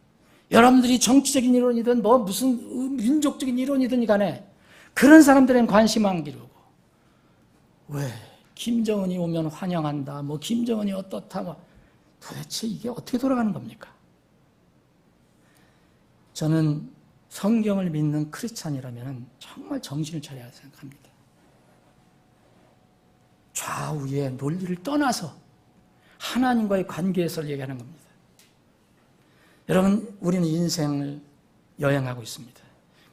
여러분들이 정치적인 이론이든 뭐 무슨 민족적인 이론이든 간에 그런 사람들은 관심 안 기르고, 왜 김정은이 오면 환영한다, 뭐 김정은이 어떻다, 뭐 도대체 이게 어떻게 돌아가는 겁니까? 저는 성경을 믿는 크리스찬이라면 정말 정신을 차려야 생각합니다. 좌우의 논리를 떠나서 하나님과의 관계에서 얘기하는 겁니다. 여러분, 우리는 인생을 여행하고 있습니다.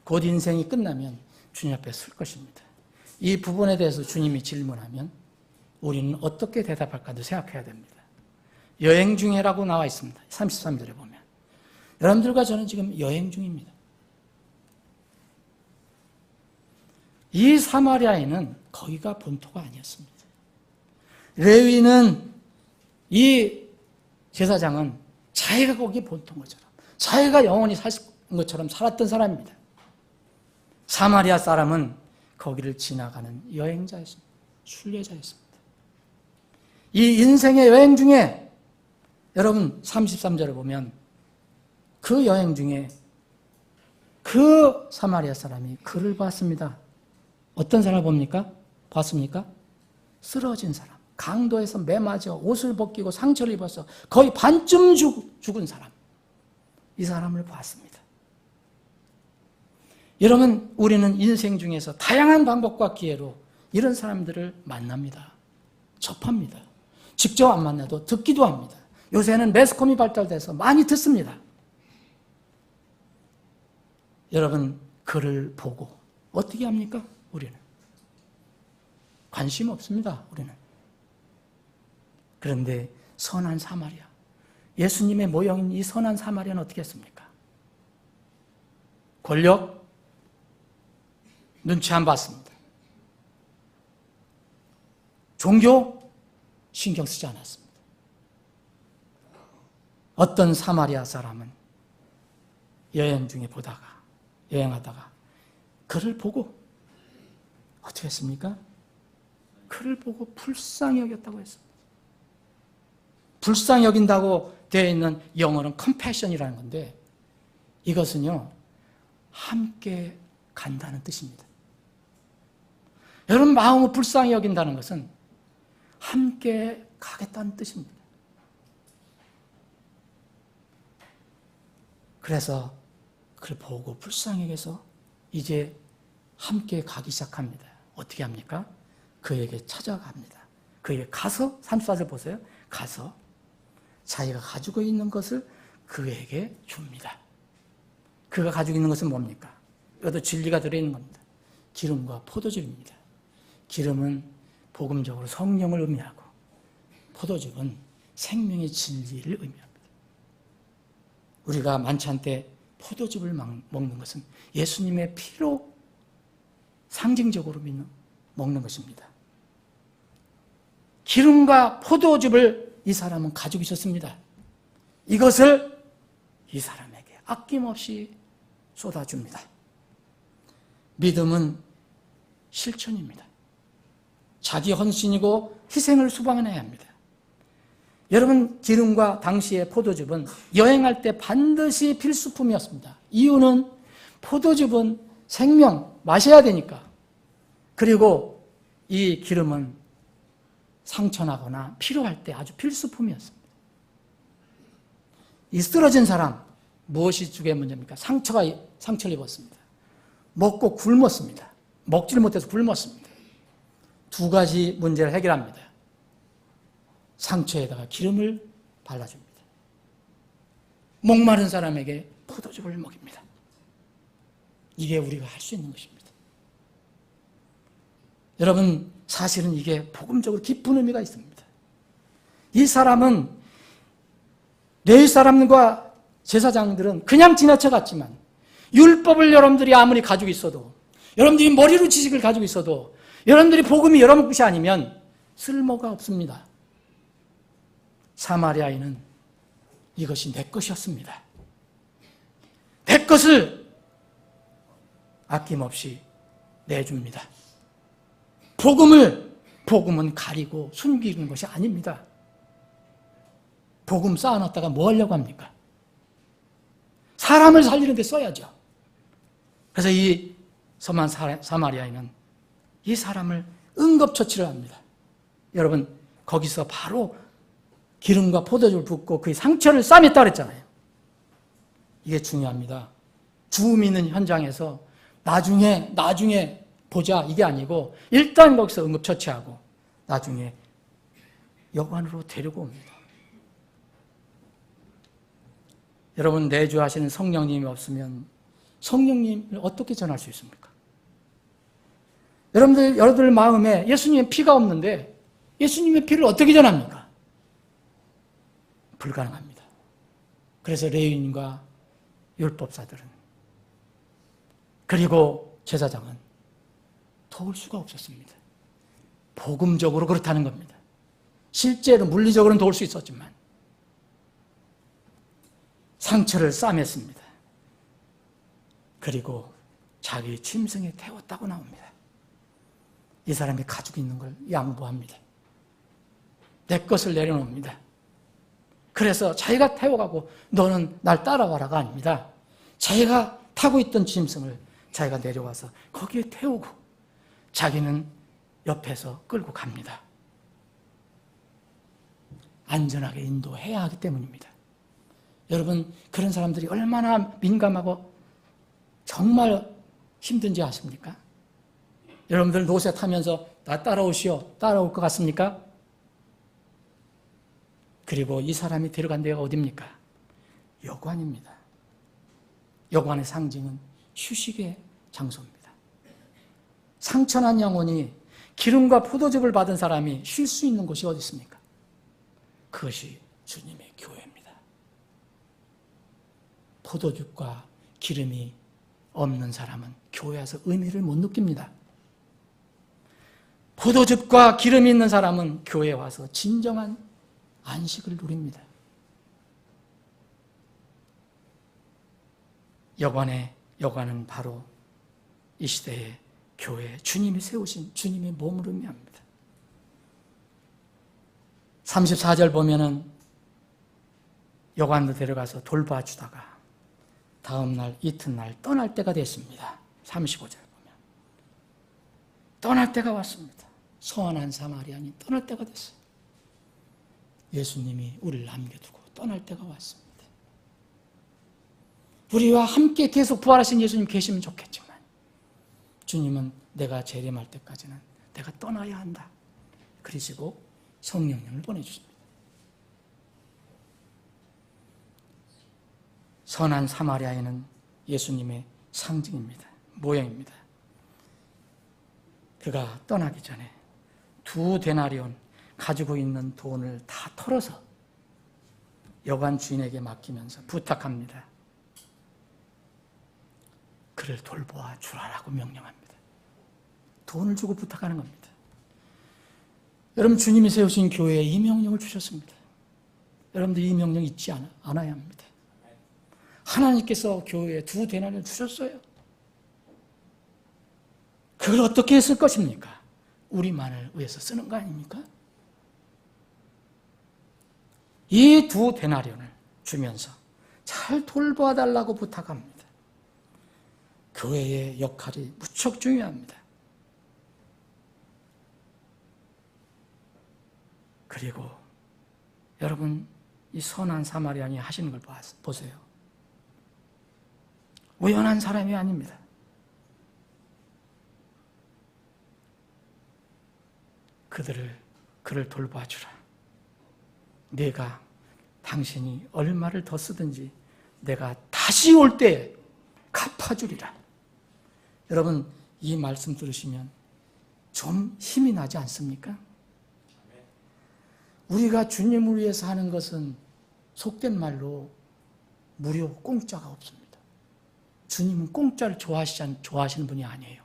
곧 인생이 끝나면 주님 앞에 설 것입니다. 이 부분에 대해서 주님이 질문하면 우리는 어떻게 대답할까도 생각해야 됩니다. 여행 중에라고 나와 있습니다. 33절에 보면. 여러분들과 저는 지금 여행 중입니다. 이 사마리아에는 거기가 본토가 아니었습니다. 레위는 이 제사장은 자기가 거기 본토인 것처럼, 자기가 영원히 살 것처럼 살았던 사람입니다. 사마리아 사람은 거기를 지나가는 여행자였습니다. 순례자였습니다. 이 인생의 여행 중에 여러분 33절을 보면 그 여행 중에 그 사마리아 사람이 그를 봤습니다. 어떤 사람을 봅니까? 봤습니까? 쓰러진 사람. 강도에서 매맞아 옷을 벗기고 상처를 입어서 거의 반쯤 죽은 사람. 이 사람을 봤습니다. 여러분, 우리는 인생 중에서 다양한 방법과 기회로 이런 사람들을 만납니다. 접합니다. 직접 안 만나도 듣기도 합니다. 요새는 매스컴이 발달돼서 많이 듣습니다. 여러분, 그를 보고 어떻게 합니까? 우리는 관심 없습니다. 우리는. 그런데 선한 사마리아, 예수님의 모형인 이 선한 사마리아는 어떻게 했습니까? 권력? 눈치 안 봤습니다. 종교? 신경 쓰지 않았습니다. 어떤 사마리아 사람은 여행하다가 그를 보고 어떻게 했습니까? 그를 보고 불쌍히 여겼다고 했습니다. 불쌍히 여긴다고 되어 있는 영어는 compassion이라는 건데 이것은요, 함께 간다는 뜻입니다. 여러분, 마음을 불쌍히 여긴다는 것은 함께 가겠다는 뜻입니다. 그래서 그를 보고 불쌍히 여겨서 이제 함께 가기 시작합니다. 어떻게 합니까? 그에게 찾아갑니다. 그에게 가서, 34절 보세요. 가서 자기가 가지고 있는 것을 그에게 줍니다. 그가 가지고 있는 것은 뭡니까? 여기도 진리가 들어있는 겁니다. 기름과 포도즙입니다. 기름은 복음적으로 성령을 의미하고 포도즙은 생명의 진리를 의미합니다. 우리가 만찬 때 포도즙을 먹는 것은 예수님의 피로 상징적으로 먹는 것입니다. 기름과 포도즙을 이 사람은 가지고 있었습니다. 이것을 이 사람에게 아낌없이 쏟아줍니다. 믿음은 실천입니다. 자기 헌신이고 희생을 수반해야 합니다. 여러분, 기름과 당시의 포도즙은 여행할 때 반드시 필수품이었습니다. 이유는 포도즙은 생명, 마셔야 되니까. 그리고 이 기름은 상처나거나 필요할 때 아주 필수품이었습니다. 이 쓰러진 사람, 무엇이 주게 문제입니까? 상처를 입었습니다. 먹고 굶었습니다. 먹지를 못해서 굶었습니다. 두 가지 문제를 해결합니다. 상처에다가 기름을 발라줍니다. 목마른 사람에게 포도즙을 먹입니다. 이게 우리가 할 수 있는 것입니다. 여러분, 사실은 이게 복음적으로 깊은 의미가 있습니다. 이 사람은 레위 사람과 제사장들은 그냥 지나쳐 갔지만 율법을 여러분들이 아무리 가지고 있어도, 여러분들이 머리로 지식을 가지고 있어도, 여러분들이 복음이 여러분 것이 아니면 쓸모가 없습니다. 사마리아인은 이것이 내 것이었습니다. 내 것을 아낌없이 내줍니다. 복음은 가리고 숨기는 것이 아닙니다. 복음 쌓아놨다가 뭐 하려고 합니까? 사람을 살리는 데 써야죠. 그래서 이 선한 사마리아인은 이 사람을 응급처치를 합니다. 여러분, 거기서 바로 기름과 포도즙을 붓고 그의 상처를 싸맸다 그랬잖아요. 이게 중요합니다. 죽음 있는 현장에서 나중에 보자, 이게 아니고 일단 거기서 응급처치하고 나중에 여관으로 데리고 옵니다. 여러분, 내주하시는 성령님이 없으면 성령님을 어떻게 전할 수 있습니까? 여러분들 마음에 예수님의 피가 없는데 예수님의 피를 어떻게 전합니까? 불가능합니다. 그래서 레위인과 율법사들은 그리고 제사장은 도울 수가 없었습니다. 복음적으로 그렇다는 겁니다. 실제로 물리적으로는 도울 수 있었지만 상처를 싸맸습니다. 그리고 자기 짐승에 태웠다고 나옵니다. 이 사람이 가지고 있는 걸 양보합니다. 내 것을 내려놓습니다. 그래서 자기가 태워가고 너는 날 따라와라가 아닙니다. 자기가 타고 있던 짐승을 자기가 내려와서 거기에 태우고 자기는 옆에서 끌고 갑니다. 안전하게 인도해야 하기 때문입니다. 여러분, 그런 사람들이 얼마나 민감하고 정말 힘든지 아십니까? 여러분들 노새 타면서 나 따라오시오. 따라올 것 같습니까? 그리고 이 사람이 데려간 데가 어디입니까? 여관입니다. 여관의 상징은 휴식의 장소입니다. 상처난 영혼이 기름과 포도즙을 받은 사람이 쉴 수 있는 곳이 어디 있습니까? 그것이 주님의 교회입니다. 포도즙과 기름이 없는 사람은 교회 와서 의미를 못 느낍니다. 포도즙과 기름이 있는 사람은 교회에 와서 진정한 안식을 누립니다. 여관은 바로 이 시대의 교회, 주님이 세우신 주님의 몸을 의미합니다. 34절 보면은 여관으로 데려가서 돌봐주다가 다음날 이튿날 떠날 때가 됐습니다. 35절 보면 떠날 때가 왔습니다. 선한 사마리아인이 떠날 때가 됐어요. 예수님이 우리를 남겨두고 떠날 때가 왔습니다. 우리와 함께 계속 부활하신 예수님 계시면 좋겠지만 주님은 내가 재림할 때까지는 내가 떠나야 한다. 그러시고 성령님을 보내주십니다. 선한 사마리아인은 예수님의 상징입니다. 모형입니다. 그가 떠나기 전에 2 데나리온 가지고 있는 돈을 다 털어서 여관 주인에게 맡기면서 부탁합니다. 그를 돌보아 주라라고 명령합니다. 돈을 주고 부탁하는 겁니다. 여러분, 주님이 세우신 교회에 이 명령을 주셨습니다. 여러분들 이 명령 잊지 않아야 합니다. 하나님께서 교회에 2 데나리온을 주셨어요. 그걸 어떻게 했을 것입니까? 우리만을 위해서 쓰는 거 아닙니까? 이 2 데나리온을 주면서 잘 돌봐달라고 부탁합니다. 교회의 역할이 무척 중요합니다. 그리고 여러분, 이 선한 사마리아인이 하시는 걸 보세요. 우연한 사람이 아닙니다. 그를 돌봐주라. 내가 당신이 얼마를 더 쓰든지 내가 다시 올 때에 갚아주리라. 여러분, 이 말씀 들으시면 좀 힘이 나지 않습니까? 우리가 주님을 위해서 하는 것은 속된 말로 무료, 공짜가 없습니다. 주님은 공짜를 좋아하시는 분이 아니에요.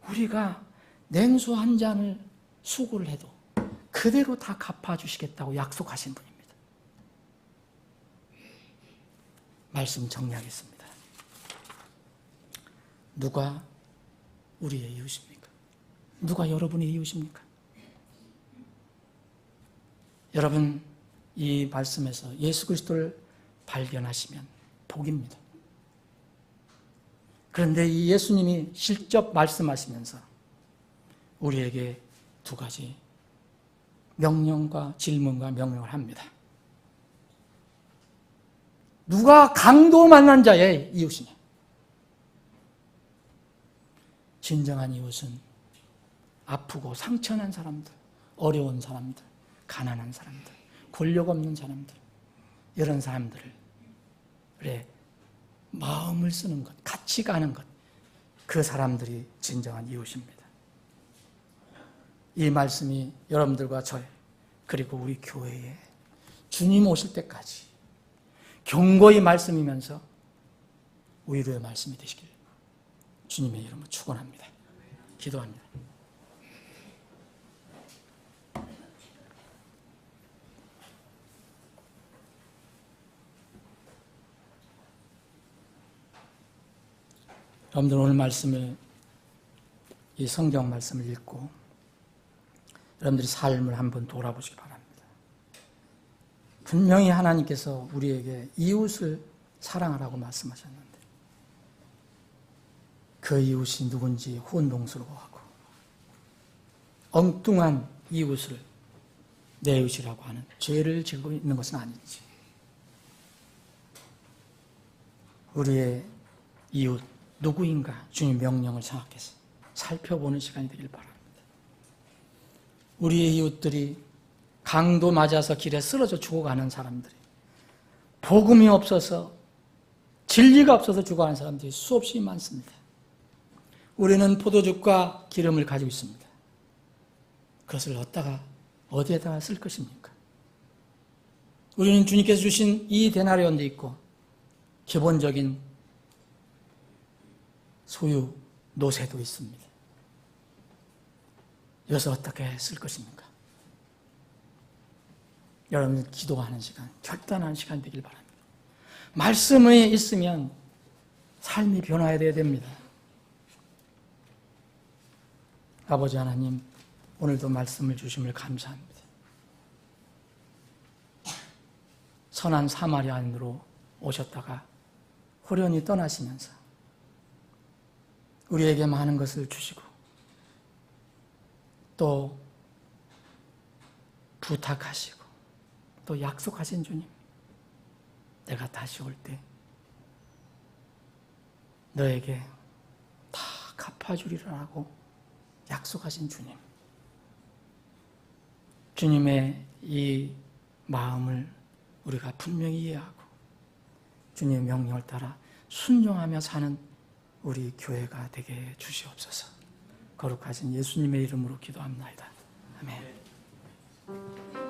우리가 냉수 한 잔을 수고를 해도 그대로 다 갚아주시겠다고 약속하신 분입니다. 말씀 정리하겠습니다. 누가 우리의 이웃입니까? 누가 여러분의 이웃입니까? 여러분, 이 말씀에서 예수 그리스도를 발견하시면 복입니다. 그런데 이 예수님이 직접 말씀하시면서 우리에게 2 가지 명령과 질문과 명령을 합니다. 누가 강도 만난 자의 이웃이냐? 진정한 이웃은 아프고 상처난 사람들, 어려운 사람들, 가난한 사람들, 권력 없는 사람들, 이런 사람들의 마음을 쓰는 것, 같이 가는 것, 그 사람들이 진정한 이웃입니다. 이 말씀이 여러분들과 저의, 그리고 우리 교회에 주님 오실 때까지 경고의 말씀이면서 위로의 말씀이 되시길 주님의 이름으로 축원합니다. 기도합니다. 여러분들 오늘 말씀을, 이 성경 말씀을 읽고 여러분들이 삶을 한번 돌아보시기 바랍니다. 분명히 하나님께서 우리에게 이웃을 사랑하라고 말씀하셨는데 그 이웃이 누군지 혼동스러워하고 엉뚱한 이웃을 내 이웃이라고 하는 죄를 지고 있는 것은 아닌지, 우리의 이웃 누구인가 주님 명령을 생각해서 살펴보는 시간이 되길 바랍니다. 우리의 이웃들이 강도 맞아서 길에 쓰러져 죽어가는 사람들이, 복음이 없어서 진리가 없어서 죽어가는 사람들이 수없이 많습니다. 우리는 포도즙과 기름을 가지고 있습니다. 그것을 어디에다가 쓸 것입니까? 우리는 주님께서 주신 이 데나리온도 있고 기본적인 소유 노새도 있습니다. 이것을 어떻게 쓸 것입니까? 여러분 기도하는 시간, 결단하는 시간 되길 바랍니다. 말씀이 있으면 삶이 변화해야 됩니다. 아버지 하나님, 오늘도 말씀을 주심을 감사합니다. 선한 사마리아인으로 오셨다가 호련히 떠나시면서 우리에게 많은 것을 주시고 또 부탁하시고 또 약속하신 주님, 내가 다시 올 때 너에게 다 갚아주리라고 약속하신 주님, 주님의 이 마음을 우리가 분명히 이해하고 주님의 명령을 따라 순종하며 사는 우리 교회가 되게 주시옵소서. 거룩하신 예수님의 이름으로 기도합니다. 아멘.